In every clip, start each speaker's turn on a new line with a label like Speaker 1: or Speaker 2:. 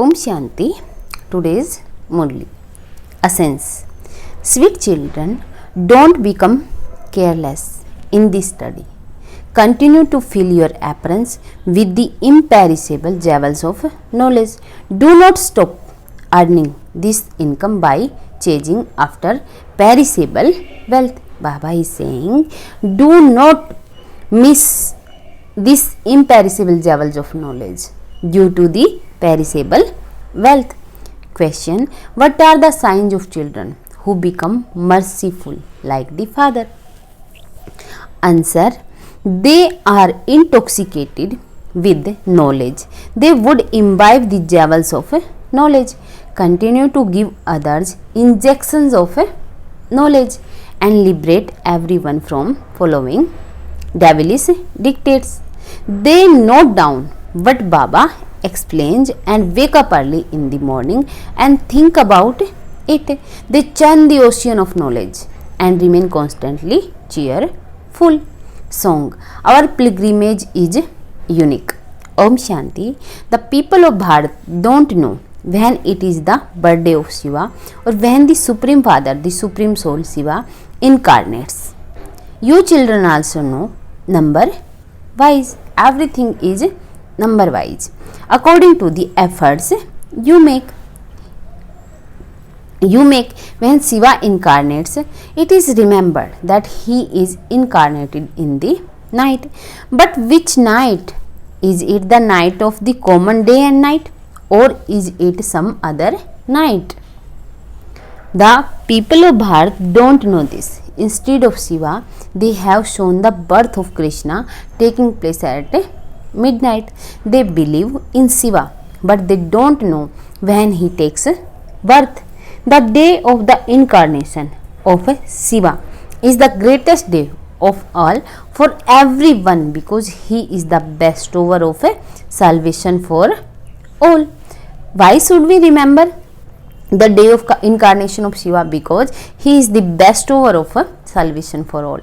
Speaker 1: Om Shanti. Today's Murli. Essence. Sweet children, don't become careless in this study. Continue to fill your aprons with the imperishable jewels of knowledge. Do not stop earning this income by chasing after perishable wealth. Baba is saying, do not miss this imperishable jewels of knowledge due to the perishable wealth. Question: what are the signs of children who become merciful like the father? Answer: they are intoxicated with knowledge. They would imbibe the jewels of knowledge, continue to give others injections of knowledge, and liberate everyone from following devilish dictates. They note down what Baba explains and wake up early in the morning and think about it. They churn the ocean of knowledge and remain constantly cheerful. Song: our pilgrimage is unique. Om Shanti. The people of Bharat don't know when it is the birthday of Shiva or when the Supreme Father, the Supreme Soul Shiva, incarnates. You children also know number wise. Everything is number wise according to the efforts you make. When Shiva incarnates, it is remembered that he is incarnated in the night. But which night? Is it the night of the common day and night, or is it some other night? The people of Bharat don't know this. Instead of Shiva, they have shown the birth of Krishna taking place at midnight. They believe in Shiva, but they don't know when he takes birth. The day of the incarnation of Shiva is the greatest day of all for everyone, because he is the bestower of salvation for all. Why should we remember the day of incarnation of Shiva? Because he is the bestower of salvation for all.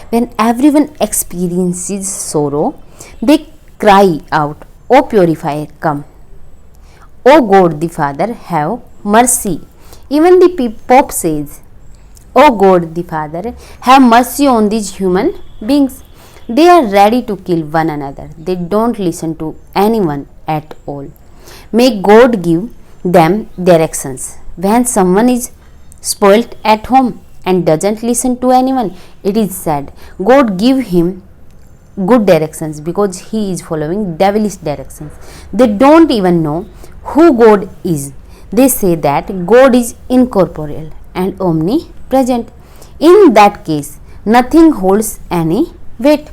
Speaker 1: When everyone experiences sorrow, they cry out, "O purifier, come. O God the Father, have mercy." Even the Pope says, "O God the Father, have mercy on these human beings." They are ready to kill one another. They don't listen to anyone at all. May God give them directions. When someone is spoilt at home and doesn't listen to anyone, it is said, God give him good directions, because he is following devilish directions. They don't even know who God is. They say that God is incorporeal and omnipresent. In that case, nothing holds any weight.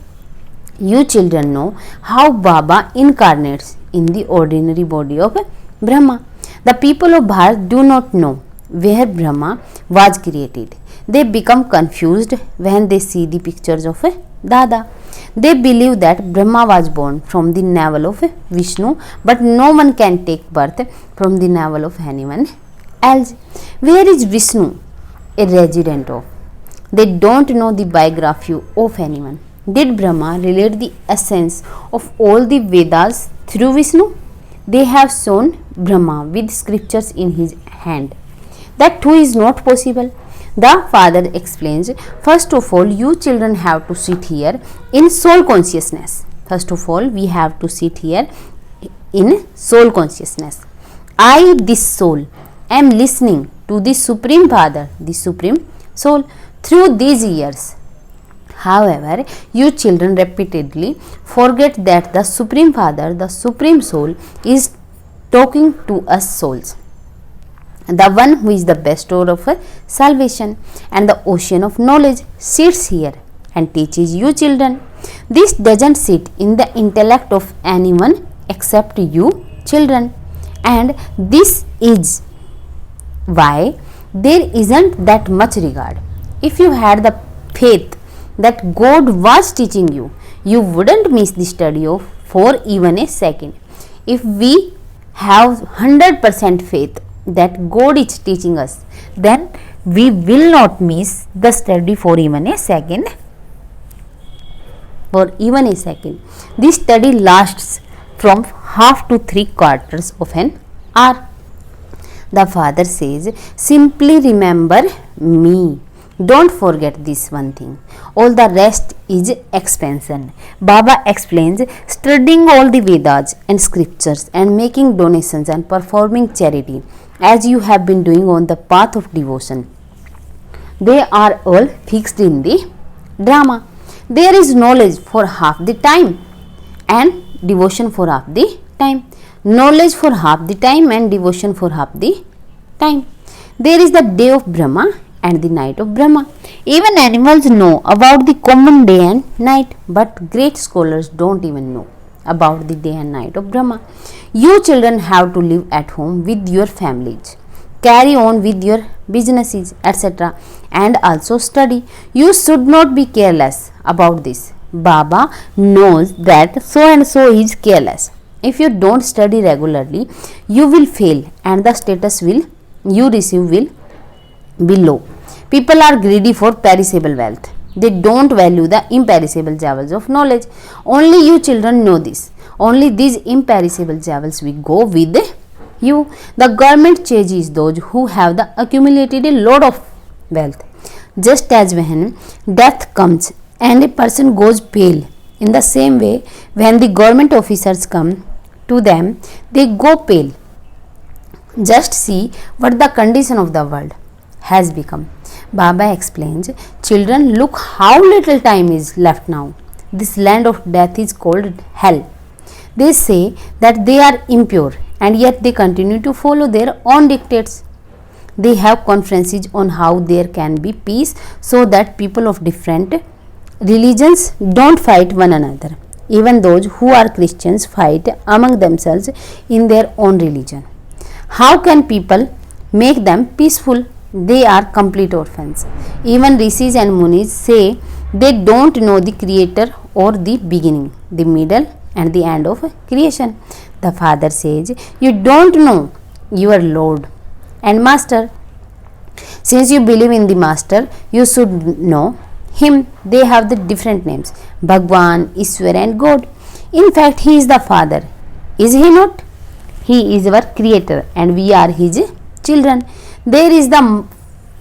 Speaker 1: You children know how Baba incarnates in the ordinary body of Brahma. The people of Bharat do not know where Brahma was created. They become confused when they see the pictures of Dada. They believe that Brahma was born from the navel of Vishnu, but no one can take birth from the navel of anyone else. Where is Vishnu a resident of? They don't know the biography of anyone. Did Brahma relate the essence of all the Vedas through Vishnu? They have shown Brahma with scriptures in his hand. That too is not possible. The father explains, first of all, you children have to sit here in soul consciousness. First of all, we have to sit here in soul consciousness. I, this soul, am listening to the Supreme Father, the Supreme Soul, through these ears. However, you children repeatedly forget that the Supreme Father, the Supreme Soul, is talking to us souls. The one who is the bestower of salvation and the ocean of knowledge sits here and teaches you children. This doesn't sit in the intellect of anyone except you children, and this is why there isn't that much regard. If you had the faith that God was teaching you, you wouldn't miss the study of for even a second. If we have 100% faith that God is teaching us, then we will not miss the study for even a second. This study lasts from half to 3/4 of an are. The father says, simply remember me. Don't forget this one thing. All the rest is expansion. Baba explains, studying all the Vedas and scriptures and making donations and performing charity as you have been doing on the path of devotion. They are all fixed in the drama. There is knowledge for half the time and devotion for half the time. Knowledge for half the time and devotion for half the time. There is the day of Brahma and the night of Brahma. Even animals know about the common day and night, but great scholars don't even know about the day and night of Brahma. You children have to live at home with your families, carry on with your businesses, etc., and also study. You should not be careless about this. Baba knows that so and so is careless. If you don't study regularly, you will fail and the status you receive will be low. People are greedy for perishable wealth. They don't value the imperishable jewels of knowledge. Only you children know this. Only these imperishable jewels will go with you. The government chases those who have the accumulated a load of wealth. Just as when death comes and a person goes pale, in the same way, when the government officers come to them, they go pale. Just see what the condition of the world has become. Baba explains, children, look how little time is left now. This land of death is called hell. They say that they are impure and yet they continue to follow their own dictates. They have conferences on how there can be peace so that people of different religions don't fight one another. Even those who are Christians fight among themselves in their own religion. How can people make them peaceful? They are complete orphans. Even rishis and munis say they don't know the creator or the beginning, the middle and the end of creation. The father says, you don't know your Lord and Master. Since you believe in the Master, you should know him. They have the different names, Bhagwan, Ishwar and God. In fact, he is the Father. Is he not? He is our creator and we are his children. There is the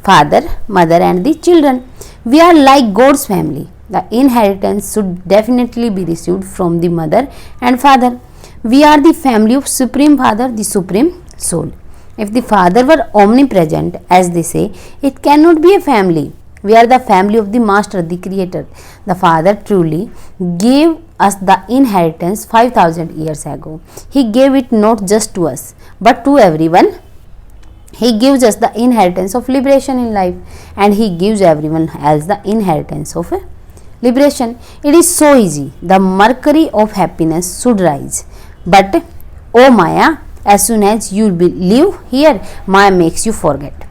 Speaker 1: father, mother and the children. We are like God's family. The inheritance should definitely be received from the mother and father. We are the family of Supreme Father, the Supreme Soul. If the Father were omnipresent, as they say, it cannot be a family. We are the family of the Master, the Creator. The Father truly gave us the inheritance 5,000 years ago. He gave it not just to us, but to everyone. He gives us the inheritance of liberation in life, and He gives everyone else the inheritance of liberation. It is so easy. The mercury of happiness should rise. But, oh Maya, as soon as you live here, Maya makes you forget.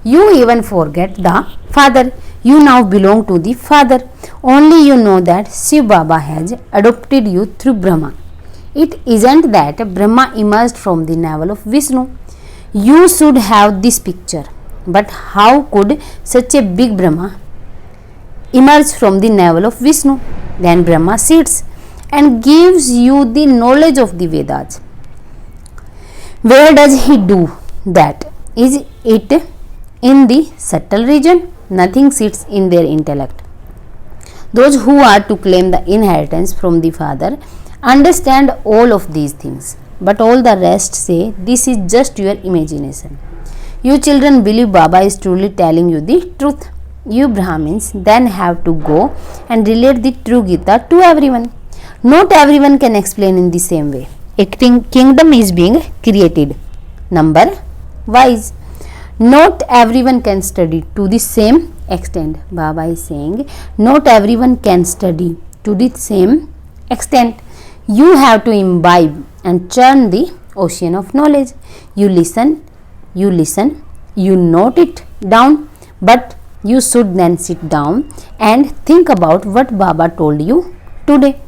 Speaker 1: You even forget the Father. You now belong to the Father. Only you know that Shiv Baba has adopted you through Brahma. It isn't that Brahma emerged from the navel of Vishnu. You should have this picture. But how could such a big Brahma emerge from the navel of Vishnu? Then Brahma sits and gives you the knowledge of the Vedas. Where does he do that? Is it in the subtle region? Nothing sits in their intellect. Those who are to claim the inheritance from the Father understand all of these things, but all the rest say this is just your imagination. You children believe Baba is truly telling you the truth. You Brahmins then have to go and relate the true Gita to everyone. Not everyone can explain in the same way. A kingdom is being created, number wise. Not everyone can study to the same extent. Baba is saying not everyone can study to the same extent. You have to imbibe and churn the ocean of knowledge. You listen, you note it down, but you should then sit down and think about what Baba told you today.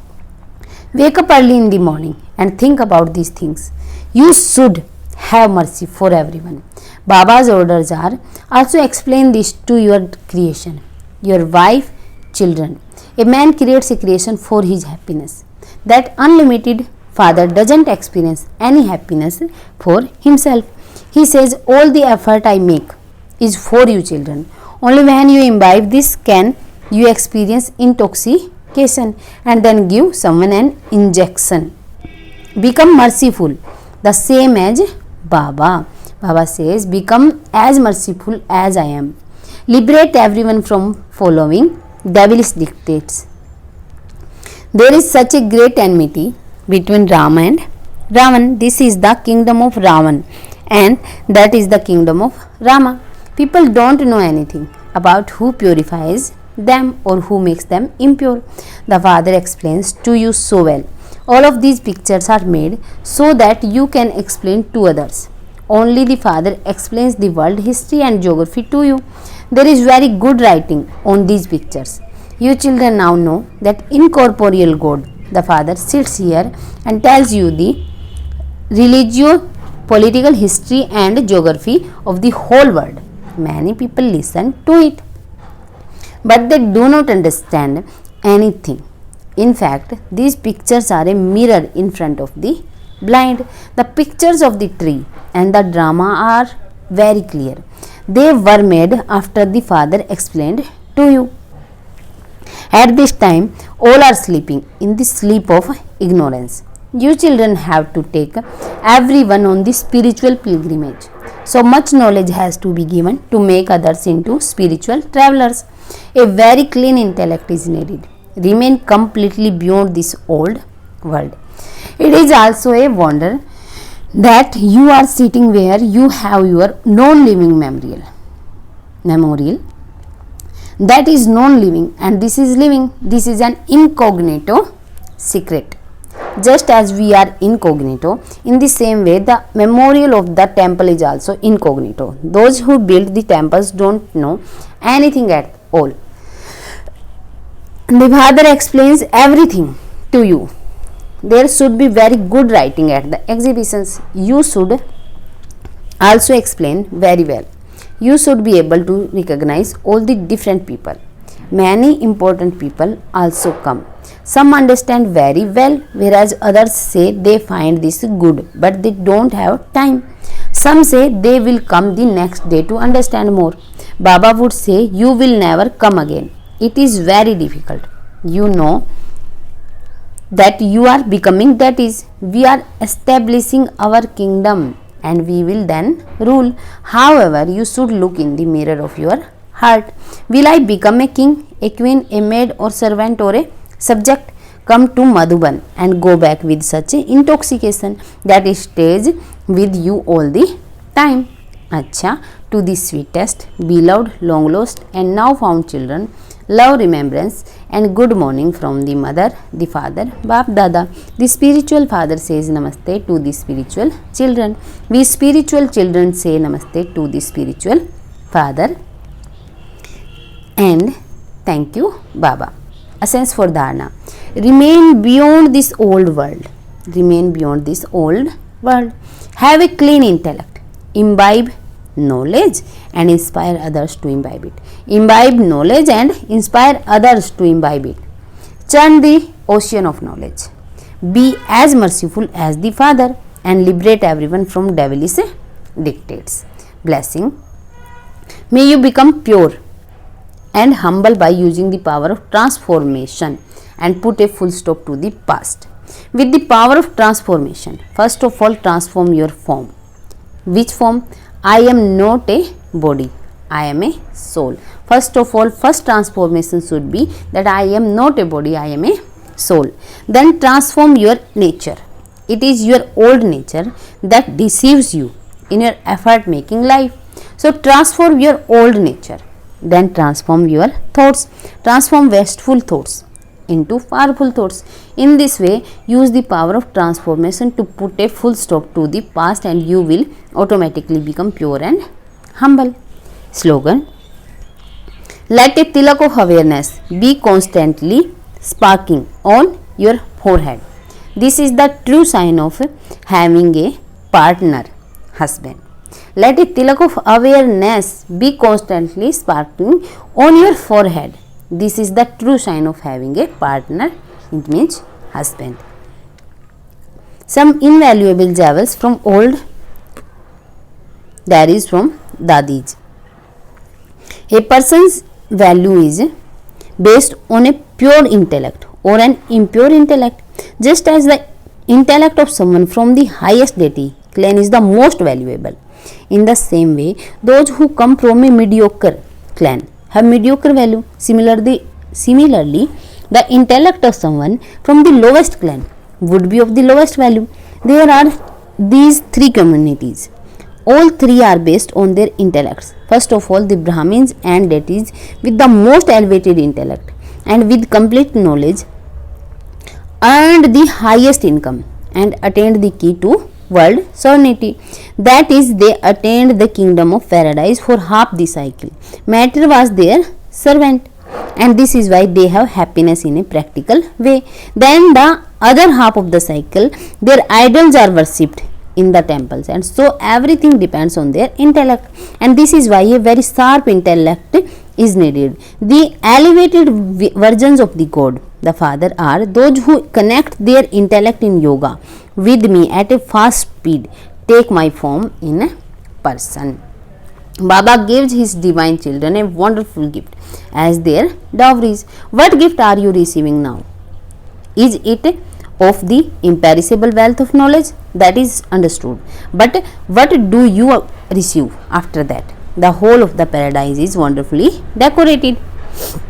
Speaker 1: Wake up early in the morning and think about these things. You should have mercy for everyone. Baba's orders are also explain this to your creation, your wife, children. A man creates a creation for his happiness. That unlimited Father doesn't experience any happiness for himself. He says, all the effort I make is for you children. Only when you imbibe this can you experience intoxication and then give someone an injection. Become merciful, the same as Baba. Baba says, become as merciful as I am. Liberate everyone from following devilish dictates. There is such a great enmity between Rama and Ravan. This is the kingdom of Ravan and that is the kingdom of Rama. People don't know anything about who purifies them or who makes them impure. The Father explains to you so well. All of these pictures are made so that you can explain to others. Only the Father explains the world history and geography to you. There is very good writing on these pictures. You children now know that incorporeal God, the Father, sits here and tells you the religio political history and geography of the whole world. Many people listen to it, but they do not understand anything. In fact, these pictures are a mirror in front of the blind. The pictures of the tree and the drama are very clear. They were made after the Father explained to you. At this time, all are sleeping in the sleep of ignorance. You children have to take everyone on the spiritual pilgrimage. So much knowledge has to be given to make others into spiritual travelers. A very clean intellect is needed. Remain completely beyond this old world. It is also a wonder that you are sitting where you have your non-living memorial. That is non-living and this is living. This is an incognito secret. Just as we are incognito, in the same way the memorial of the temple is also incognito. Those who build the temples don't know anything at all. The Father explains everything to you. There should be very good writing at the exhibitions. You should also explain very well. You should be able to recognize all the different people. Many important people also come. Some understand very well, whereas others say they find this good, but they don't have time. Some say they will come the next day to understand more. Baba would say, you will never come again. It is very difficult. You know that you are becoming, that is, we are establishing our kingdom and we will then rule. However, you should look in the mirror of your heart. Will I become a king, a queen, a maid or servant or a subject? Come to Madhuban and go back with such a intoxication that stays with you all the time. Acha, to the sweetest, beloved, long lost and now found children, love, remembrance and good morning from the mother, the father, Bap Dada. The spiritual father says namaste to the spiritual children. We spiritual children say namaste to the spiritual father. And thank you, Baba. Essence for Dharana. Remain beyond this old world. Remain beyond this old world. Have a clean intellect. Imbibe knowledge and inspire others to imbibe it. Imbibe knowledge and inspire others to imbibe it. Churn the ocean of knowledge. Be as merciful as the Father and liberate everyone from devilish dictates. Blessing. May you become pure and humble by using the power of transformation and put a full stop to the past. With the power of transformation, first of all transform your form. Which form? I am not a body, I am a soul. First of all, first transformation should be that I am not a body, I am a soul. Then transform your nature. It is your old nature that deceives you in your effort making life. So transform your old nature. Then transform your thoughts. Transform wasteful thoughts into powerful thoughts. In this way, use the power of transformation to put a full stop to the past and you will automatically become pure and humble. Slogan. Let a tilak of awareness be constantly sparking on your forehead. This is the true sign of having a partner, husband. Let a tilak of awareness be constantly sparkling on your forehead. This is the true sign of having a partner, it means husband. Some invaluable jewels from old diaries from dadis. A person's value is based on a pure intellect or an impure intellect. Just as the intellect of someone from the highest deity clan is the most valuable, in the same way those who come from a mediocre clan have mediocre value. Similarly, the intellect of someone from the lowest clan would be of the lowest value. There are these three communities. All three are based on their intellects. First of all, the Brahmins and deities with the most elevated intellect and with complete knowledge earned the highest income and attained the key to world sovereignty. That is, they attained the kingdom of paradise for half the cycle. Matter was their servant, and this is why they have happiness in a practical way. Then the other half of the cycle, their idols are worshipped in the temples, and so everything depends on their intellect, and this is why a very sharp intellect is needed. The elevated versions of the God, the Father, are those who connect their intellect in yoga with me at a fast speed, take my form in a person. Baba gives his divine children a wonderful gift as their dowries. What gift are you receiving now? Is it of the imperishable wealth of knowledge? That is understood. But what do you receive after that? The whole of the paradise is wonderfully decorated.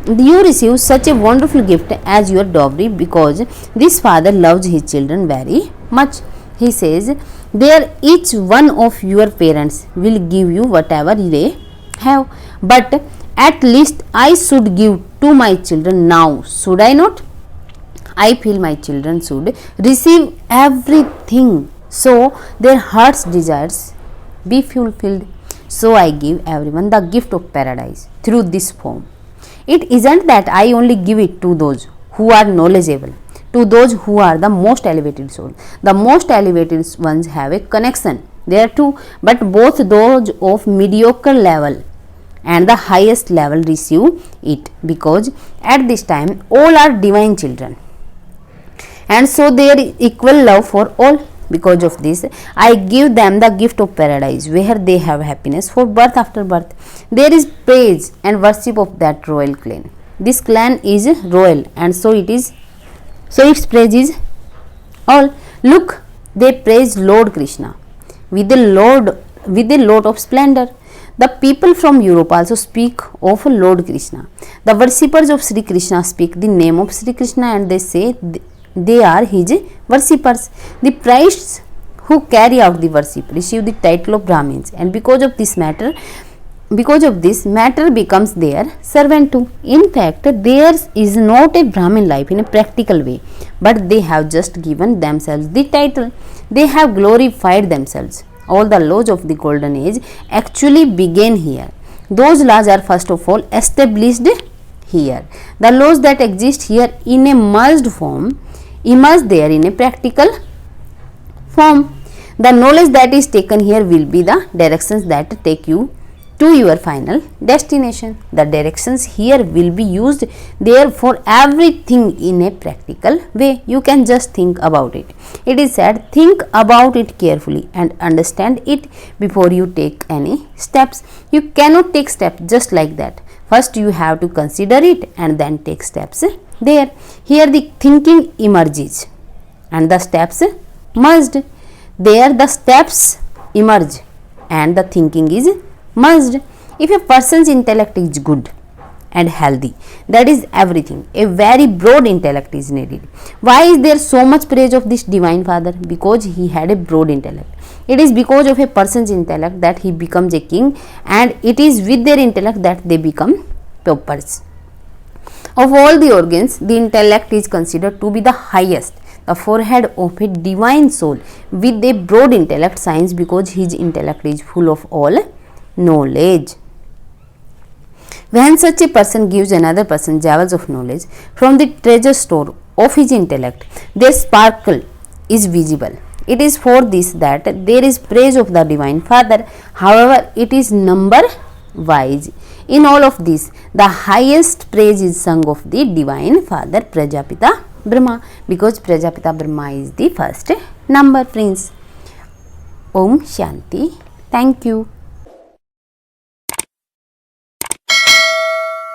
Speaker 1: You receive such a wonderful gift as your dowry because this father loves his children very much. He says, there each one of your parents will give you whatever they have, but at least I should give to my children now, should I not? I feel my children should receive everything so their heart's desires be fulfilled. So I give everyone the gift of paradise through this form. It isn't that I only give it to those who are knowledgeable, to those who are the most elevated soul. The most elevated ones have a connection there too, but both those of mediocre level and the highest level receive it, because at this time all are divine children, and so there is equal love for all. Because of this, I give them the gift of paradise where they have happiness for birth after birth. There is praise and worship of that royal clan. This clan is royal, and so its praise is all. Look, they praise Lord Krishna with a lot of splendor. The people from Europe also speak of Lord Krishna. The worshippers of Sri Krishna speak the name of Sri Krishna, and they say they are his worshippers. The priests who carry out the worship receive the title of Brahmins, and because of this matter becomes their servant too. In fact, theirs is not a Brahmin life in a practical way, but they have just given themselves the title. They have glorified themselves. All the laws of the golden age actually began here. Those laws are first of all established here. The laws that exist here in a merged form emerge there in a practical form. The knowledge that is taken here will be the directions that take you to your final destination. The directions here will be used there for everything in a practical way. You can just think about it. It is said, think about it carefully and understand it before you take any steps. You cannot take steps just like that. First you have to consider it and then take steps there. Here the thinking emerges and the steps merged. There the steps emerge and the thinking is merged. If a person's intellect is good and healthy, that is everything. A very broad intellect is needed. Why is there so much praise of this divine father? Because he had a broad intellect. It is because of a person's intellect that he becomes a king, and it is with their intellect that they become paupers. Of all the organs, the intellect is considered to be the highest. The forehead of a divine soul with a broad intellect shines because his intellect is full of all knowledge. When such a person gives another person jewels of knowledge from the treasure store of his intellect, their sparkle is visible. It is for this that there is praise of the divine father. However, it is number wise. In all of this, the highest praise is sung of the divine father Prajapita Brahma, because Prajapita Brahma is the first number, friends. Om Shanti. Thank you.